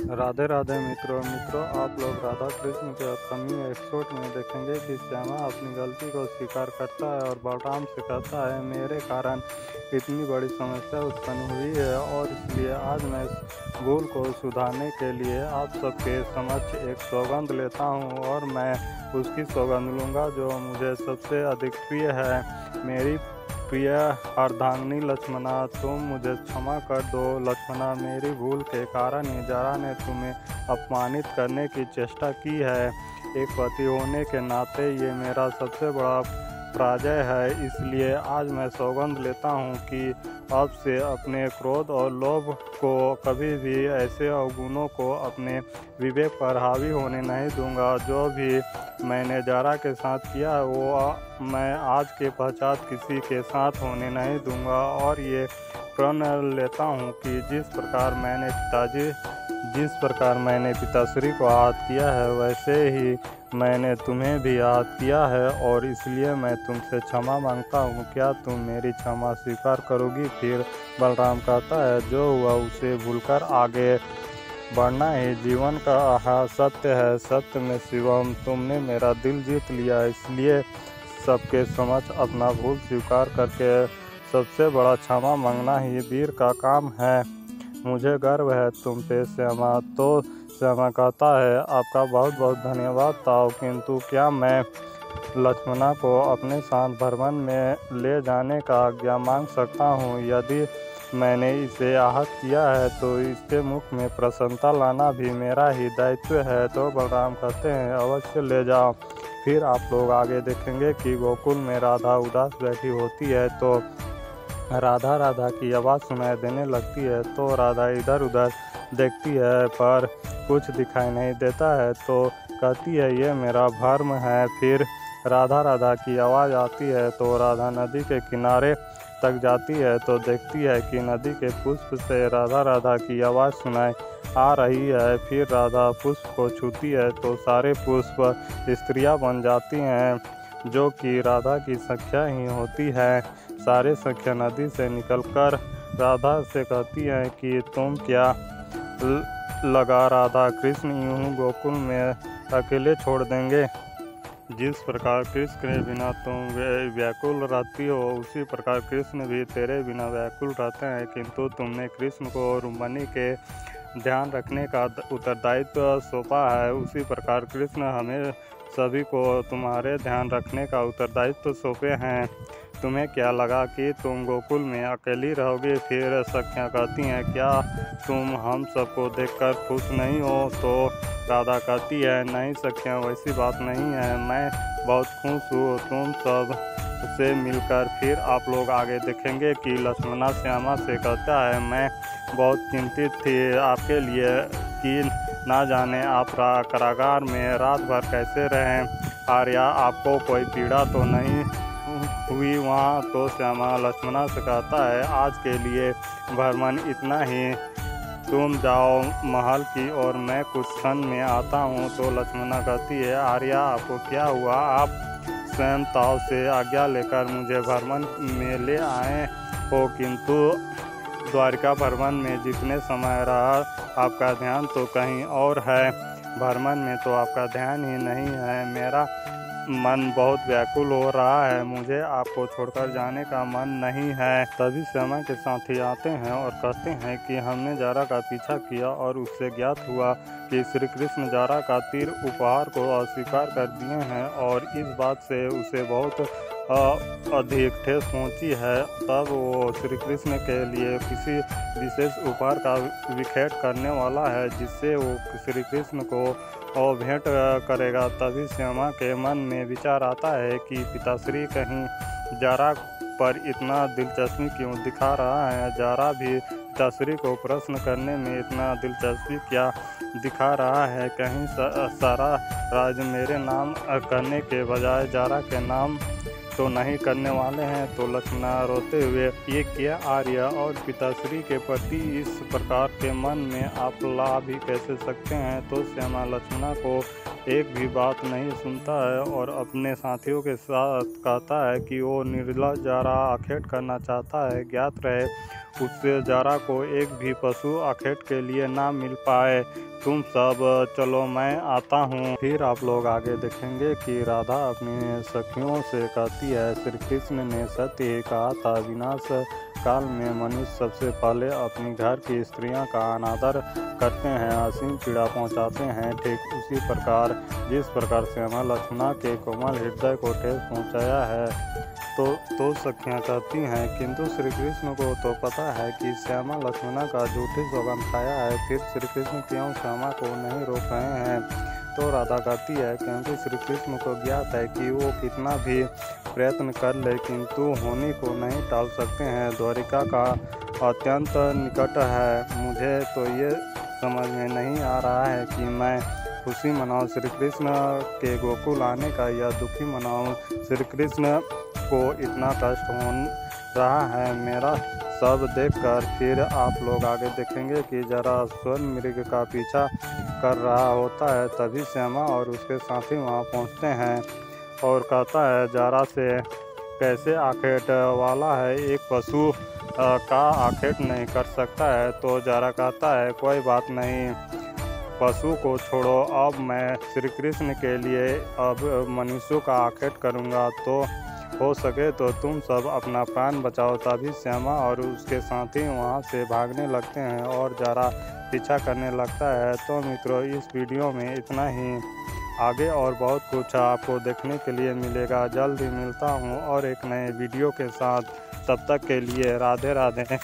राधे राधे मित्रों आप लोग राधा कृष्ण के अपकमिंग एपिसोड में देखेंगे कि श्यामा अपनी गलती को स्वीकार करता है और बलराम से कहता है मेरे कारण इतनी बड़ी समस्या उत्पन्न हुई है और इसलिए आज मैं इस भूल को सुधारने के लिए आप सबके समक्ष एक सौगंध लेता हूं और मैं उसकी सौगंध लूँगा जो मुझे सबसे अधिक प्रिय है। मेरी प्रिय अर्धांगिनी लक्ष्मणा, तुम मुझे क्षमा कर दो। लक्ष्मणा, मेरी भूल के कारण ही जरा ने तुम्हें अपमानित करने की चेष्टा की है। एक पति होने के नाते ये मेरा सबसे बड़ा पराजय है, इसलिए आज मैं सौगंध लेता हूँ कि अब से अपने क्रोध और लोभ को कभी भी ऐसे अवगुणों को अपने विवेक पर हावी होने नहीं दूंगा। जो भी मैंने जारा के साथ किया वो मैं आज के पश्चात किसी के साथ होने नहीं दूंगा और ये प्रण लेता हूँ कि जिस प्रकार मैंने पिताश्री को आहत किया है वैसे ही मैंने तुम्हें भी आहत किया है और इसलिए मैं तुमसे क्षमा मांगता हूँ। क्या तुम मेरी क्षमा स्वीकार करोगी? फिर बलराम कहता है जो हुआ उसे भूलकर आगे बढ़ना ही जीवन का सत्य है। सत्य में शिवम, तुमने मेरा दिल जीत लिया, इसलिए सबके समक्ष अपना भूल स्वीकार करके सबसे बड़ा क्षमा मांगना ही वीर का काम है। मुझे गर्व है तुम पे श्यामा। तो श्यामा कहता है आपका बहुत बहुत धन्यवाद ताऊ, किंतु क्या मैं लक्ष्मणा को अपने साथ भ्रमण में ले जाने का आज्ञा मांग सकता हूँ? यदि मैंने इसे आहत किया है तो इसके मुख में प्रसन्नता लाना भी मेरा ही दायित्व है। तो बलराम कहते हैं अवश्य ले जाओ। फिर आप लोग आगे देखेंगे कि गोकुल में राधा उदास बैठी होती है तो राधा राधा की आवाज़ सुनाई देने लगती है। तो राधा इधर उधर देखती है पर कुछ दिखाई नहीं देता है तो कहती है ये मेरा भ्रम है। फिर राधा राधा की आवाज़ आती है तो राधा नदी के किनारे तक जाती है तो देखती है कि नदी के पुष्प से राधा राधा की आवाज़ सुनाई आ रही है। फिर राधा पुष्प को छूती है तो सारे पुष्प स्त्रियां बन जाती हैं जो कि राधा की सख्या ही होती है। सारे सख्या नदी से निकलकर राधा से कहती हैं कि तुम क्या लगा राधा कृष्ण यूं गोकुल में अकेले छोड़ देंगे? जिस प्रकार कृष्ण के बिना तुम व्याकुल रहती हो उसी प्रकार कृष्ण भी तेरे बिना व्याकुल रहते हैं, किंतु तुमने कृष्ण को रुक्मिणी के ध्यान रखने का उत्तरदायित्व सौंपा है, उसी प्रकार कृष्ण हमें सभी को तुम्हारे ध्यान रखने का उत्तरदायित्व सौंपे हैं। तुम्हें क्या लगा कि तुम गोकुल में अकेली रहोगी? फिर सखियाँ कहती हैं क्या तुम हम सबको देखकर खुश नहीं हो? तो राधा कहती है नहीं सखियाँ, वैसी बात नहीं है, मैं बहुत खुश हूँ तुम सब से मिलकर। फिर आप लोग आगे देखेंगे कि लक्ष्मणा श्यामा से कहता है मैं बहुत चिंतित थी आपके लिए कि ना जाने आप कारागार में रात भर कैसे रहें। आर्या, आपको कोई पीड़ा तो नहीं हुई वहाँ? तो श्यामा लक्ष्मणा से कहता है आज के लिए भ्रमण इतना ही, तुम जाओ महल की और मैं कुछ क्षण में आता हूँ। तो लक्ष्मणा कहती है आर्या आपको क्या हुआ? आप स्वयं ताव से आज्ञा लेकर मुझे भ्रमण में ले आए हो, किंतु द्वारिका भ्रमण में जितने समय रहा आपका ध्यान तो कहीं और है, भ्रमण में तो आपका ध्यान ही नहीं है। मेरा मन बहुत व्याकुल हो रहा है, मुझे आपको छोड़कर जाने का मन नहीं है। तभी श्यामा के साथी आते हैं और कहते हैं कि हमने जारा का पीछा किया और उससे ज्ञात हुआ कि श्री कृष्ण जारा का तीर उपहार को अस्वीकार कर दिए हैं और इस बात से उसे बहुत अधिक ठेस पहुंची है। तब वो श्री कृष्ण के लिए किसी विशेष उपहार का विखेट करने वाला है जिससे वो श्री कृष्ण को भेंट करेगा। तभी श्यामा के मन में विचार आता है कि पिताश्री कहीं जारा पर इतना दिलचस्पी क्यों दिखा रहा है? जारा भी पिताश्री को प्रश्न करने में इतना दिलचस्पी क्या दिखा रहा है? कहीं सारा राज मेरे नाम करने के बजाय जारा के नाम तो नहीं करने वाले हैं? तो लक्ष्मणा रोते हुए ये किया आर्या और पिताश्री के प्रति इस प्रकार के मन में आप ला भी कैसे सकते हैं? तो श्यामा लक्ष्मणा को एक भी बात नहीं सुनता है और अपने साथियों के साथ कहता है कि वो निर्लज जारा आखेट करना चाहता है। ज्ञात रहे उससे जारा को एक भी पशु आखेट के लिए ना मिल पाए। तुम सब चलो मैं आता हूँ। फिर आप लोग आगे देखेंगे कि राधा अपनी सखियों से कहती है, श्री कृष्ण ने सत्य ही कहा था, विनाश काल में मनुष्य सबसे पहले अपनी घर की स्त्रियों का अनादर करते हैं, असीम पीड़ा पहुंचाते हैं। ठीक उसी प्रकार जिस प्रकार श्यामा लक्ष्मणा के कोमल हृदय को ठेस पहुंचाया है। तो सखियाँ कहती हैं, किंतु श्री कृष्ण को तो पता है कि श्यामा लक्ष्मणा का झूठी सौगंध खाया है, फिर श्री कृष्ण क्यों श्यामा को नहीं रोक रहे हैं। तो राधा कहती है, क्योंकि श्री कृष्ण को ज्ञात है कि वो कितना भी प्रयत्न कर ले किंतु होनी को नहीं टाल सकते हैं। द्वारिका का अत्यंत निकट है, मुझे तो ये समझ में नहीं आ रहा है कि मैं खुशी मनाऊं श्री कृष्ण के गोकुल आने का या दुखी मनाऊं। श्री कृष्ण को इतना कष्ट हो रहा है मेरा सब देखकर। फिर आप लोग आगे देखेंगे कि जरा स्वर्ण मृग का पीछा कर रहा होता है, तभी श्यामा और उसके साथी वहां पहुंचते हैं और कहता है, जरा से कैसे आखेट वाला है, एक पशु का आखेट नहीं कर सकता है। तो जरा कहता है, कोई बात नहीं, पशु को छोड़ो, अब मैं श्री कृष्ण के लिए अब मनुष्यों का आखेट करूँगा, तो हो सके तो तुम सब अपना प्राण बचाओ। तभी श्यामा और उसके साथी वहां से भागने लगते हैं और जरा पीछा करने लगता है। तो मित्रों, इस वीडियो में इतना ही। आगे और बहुत कुछ आपको देखने के लिए मिलेगा। जल्द ही मिलता हूं और एक नए वीडियो के साथ। तब तक के लिए राधे राधे।